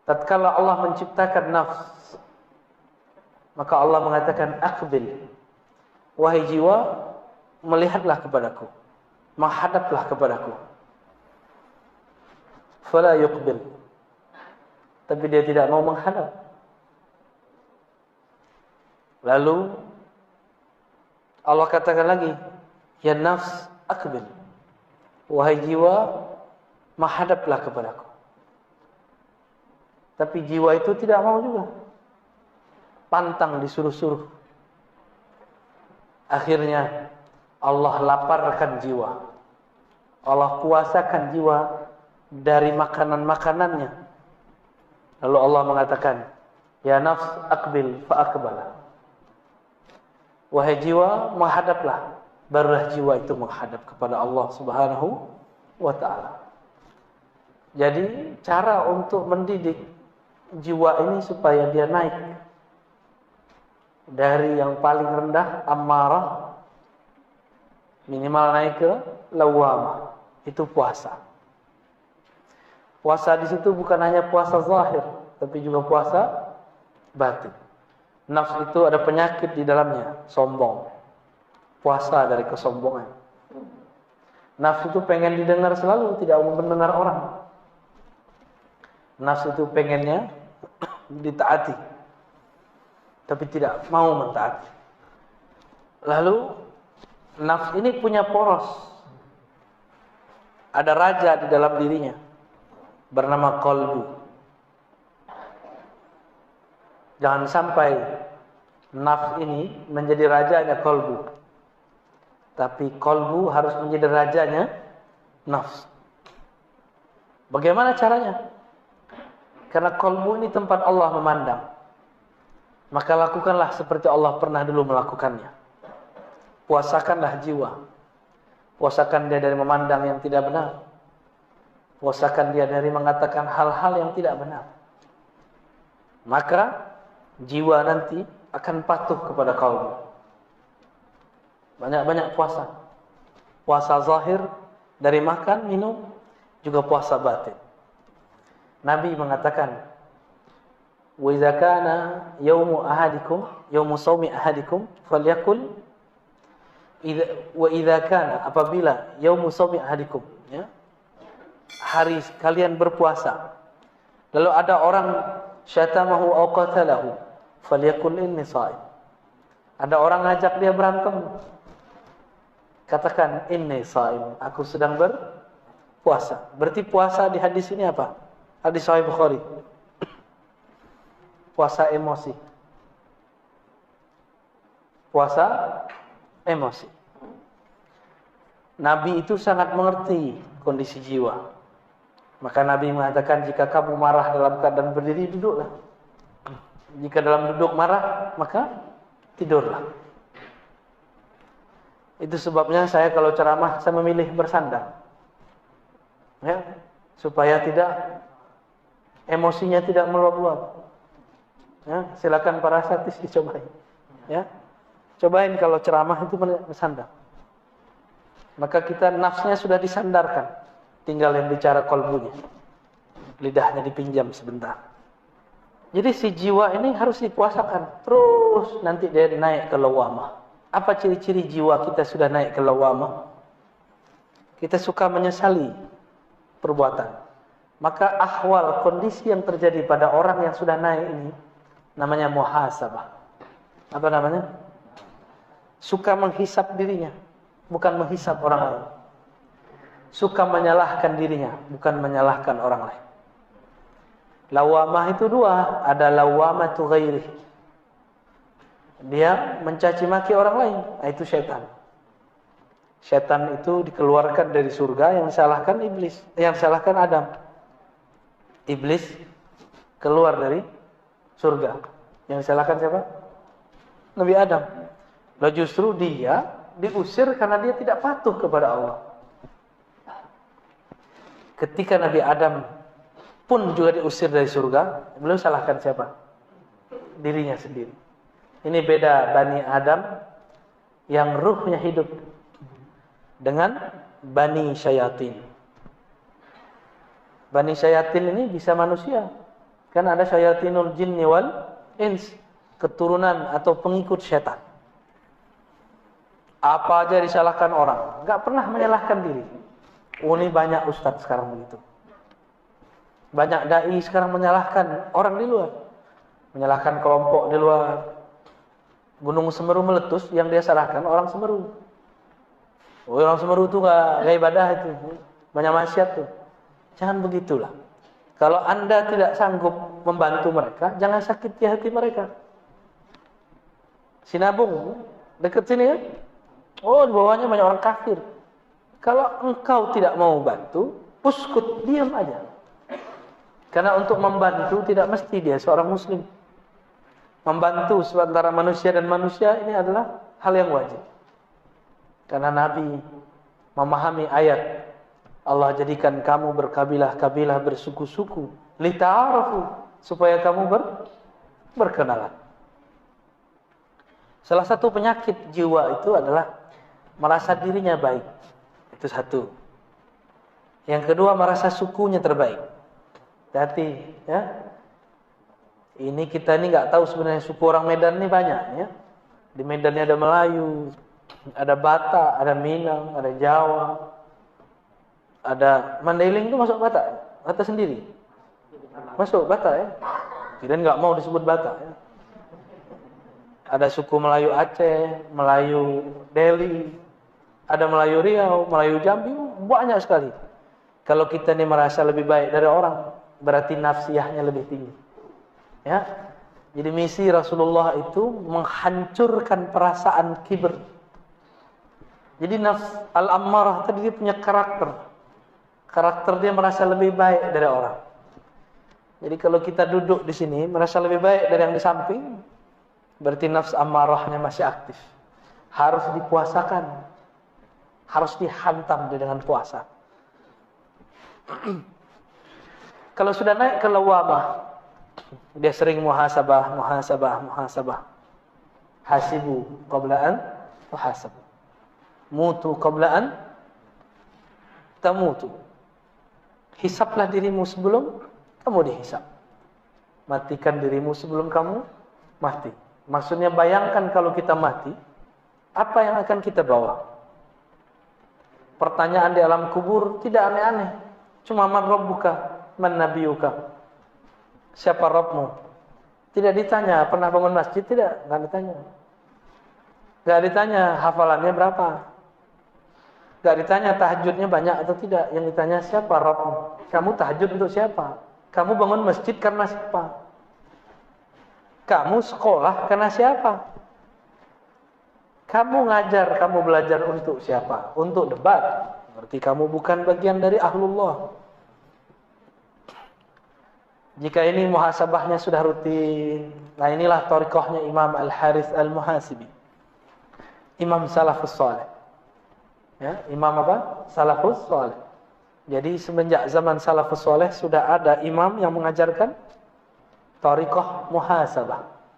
Tatkala Allah menciptakan nafs, maka Allah mengatakan aqbil, wahai jiwa, melihatlah kepadaku, menghadaplah kepadaku. Fala yuqbil, tapi dia tidak mau menghadap. Lalu Allah katakan lagi, ya nafs aqbil, wahai jiwa, menghadaplah kepadaku. Tapi jiwa itu tidak mau juga, pantang disuruh-suruh. Akhirnya Allah laparkan jiwa, Allah puasakan jiwa dari makanan-makanannya. Lalu Allah mengatakan, ya nafs aqbil fa aqbala, wahai jiwa, menghadaplah. Barulah jiwa itu menghadap kepada Allah Subhanahu wa ta'ala. Jadi cara untuk mendidik jiwa ini supaya dia naik dari yang paling rendah, ammarah, minimal naik ke lawamah, itu puasa. Puasa di situ bukan hanya puasa zahir, tapi juga puasa batin. Nafs itu ada penyakit di dalamnya, sombong. Puasa dari kesombongan. Nafs itu pengen didengar selalu, tidak mau mendengar orang. Nafs itu pengennya ditaati, tapi tidak mau mentaati. Lalu nafs ini punya poros. Ada raja di dalam dirinya bernama qalbu. Jangan sampai nafs ini menjadi rajanya qalbu, tapi qalbu harus menjadi rajanya nafs. Bagaimana caranya? Karena qalbu ini tempat Allah memandang, maka lakukanlah seperti Allah pernah dulu melakukannya. Puasakanlah jiwa, puasakan dia dari memandang yang tidak benar, puasakan dia dari mengatakan hal-hal yang tidak benar. Maka jiwa nanti akan patuh kepada qalbu. Banyak-banyak puasa. Puasa zahir dari makan, minum, juga puasa batin. Nabi mengatakan, wa idza kana yaumu ahadikum, yaumu shaumi ahadikum falyakul, wa idza kana, apabila yaumu shaumi ahadikum, ya, hari kalian berpuasa, lalu ada orang syatamahu aw qatalahu, falyakul inni shaim. Ada orang ngajak dia berantem, katakan inni shaim, aku sedang berpuasa. Berarti puasa di hadis ini apa? Hadis Sahih Bukhari. Puasa emosi. Puasa emosi. Nabi itu sangat mengerti kondisi jiwa. Maka Nabi mengatakan, jika kamu marah dalam keadaan berdiri, duduklah. Jika dalam duduk marah, maka tidurlah. Itu sebabnya saya kalau ceramah, saya memilih bersandar, ya, supaya tidak, emosinya tidak meluap-luap. Ya, silakan para satis dicobain. Ya, cobain kalau ceramah itu bersandar. Maka kita nafsnya sudah disandarkan, tinggal yang bicara kolbunya, lidahnya dipinjam sebentar. Jadi si jiwa ini harus dipuasakan terus, nanti dia naik ke lawamah. Apa ciri-ciri jiwa kita sudah naik ke lawamah? Kita suka menyesali perbuatan. Maka ahwal, kondisi yang terjadi pada orang yang sudah naik ini namanya muhasabah. Apa namanya? Suka menghisap dirinya, bukan menghisap orang lain. Suka menyalahkan dirinya, bukan menyalahkan orang lain. Lawamah itu dua, ada lawamatu ghairi. Dia mencaci maki orang lain, itu syaitan. Syaitan itu dikeluarkan dari surga, yang salahkan iblis, yang salahkan Adam. Iblis keluar dari surga, yang salahkan siapa? Nabi Adam. Lalu justru dia diusir karena dia tidak patuh kepada Allah. Ketika Nabi Adam pun juga diusir dari surga, beliau salahkan siapa? Dirinya sendiri. Ini beda Bani Adam yang ruhnya hidup dengan Bani Syayatin. Bani Syayatin ini bisa manusia, Kan ada syayatinul jinni wal ins, keturunan atau pengikut setan. Apa aja disalahkan orang, enggak pernah menyalahkan diri. Ini banyak ustadz sekarang begitu. Banyak dai sekarang menyalahkan orang di luar. Menyalahkan kelompok di luar. Gunung Semeru meletus, yang dia salahkan orang Semeru. Oh, orang Semeru itu enggak ibadah itu. Banyak maksiat tuh. Jangan begitulah. Kalau Anda tidak sanggup membantu mereka, jangan sakiti hati mereka. Sinabung, dekat sini ya. Oh, di bawahnya banyak orang kafir. Kalau engkau tidak mau bantu, puskut, diam aja. Karena untuk membantu tidak mesti dia seorang muslim. Membantu antara manusia dan manusia ini adalah hal yang wajib. Karena Nabi memahami ayat Allah jadikan kamu berkabilah-kabilah, bersuku-suku, lita'arafu, supaya kamu berkenalan. Salah satu penyakit jiwa itu adalah merasa dirinya baik. Itu satu. Yang kedua, merasa sukunya terbaik. Hati, ya. Ini kita ini nggak tahu sebenarnya suku orang Medan ini banyak, ya. Di Medan ada Melayu, ada Batak, ada Minang, ada Jawa, ada Mandailing itu masuk Batak, Batak sendiri, masuk Batak ya. Kita nggak mau disebut Batak, ya. Ada suku Melayu Aceh, Melayu Delhi, ada Melayu Riau, Melayu Jambi, banyak sekali. Kalau kita ini merasa lebih baik dari orang, berarti nafsiyahnya lebih tinggi. Ya. Jadi misi Rasulullah itu menghancurkan perasaan kibir. Jadi nafs al-ammarah tadi dia punya karakter. Karakter dia merasa lebih baik dari orang. Jadi kalau kita duduk di sini merasa lebih baik dari yang di samping, berarti nafs ammarahnya masih aktif. Harus dipuasakan. Harus dihantam dengan puasa. Kalau sudah naik ke lawamah, dia sering muhasabah. Hasibu qabla an tuhasabu. Mutu qabla an tamutu. Hisablah dirimu sebelum kamu dihisab. Matikan dirimu sebelum kamu mati. Maksudnya bayangkan kalau kita mati, apa yang akan kita bawa? Pertanyaan di alam kubur tidak aneh-aneh. Cuma man rabbuka, man nabiyuka. Siapa Rabbmu? Tidak ditanya pernah bangun masjid, tidak, enggak ditanya. Enggak ditanya hafalannya berapa. Enggak ditanya tahajudnya banyak atau tidak. Yang ditanya siapa Rabbmu? Kamu tahajud untuk siapa? Kamu bangun masjid karena siapa? Kamu sekolah karena siapa? Kamu ngajar, kamu belajar untuk siapa? Untuk debat. Berarti kamu bukan bagian dari ahlullah. Jika ini muhasabahnya sudah rutin. Nah inilah thariqahnya Imam Al-Harith Al-Muhasibi. Imam Salafus Saleh. Ya, Imam apa? Salafus Saleh. Jadi semenjak zaman Salafus Saleh sudah ada imam yang mengajarkan thariqah muhasabah.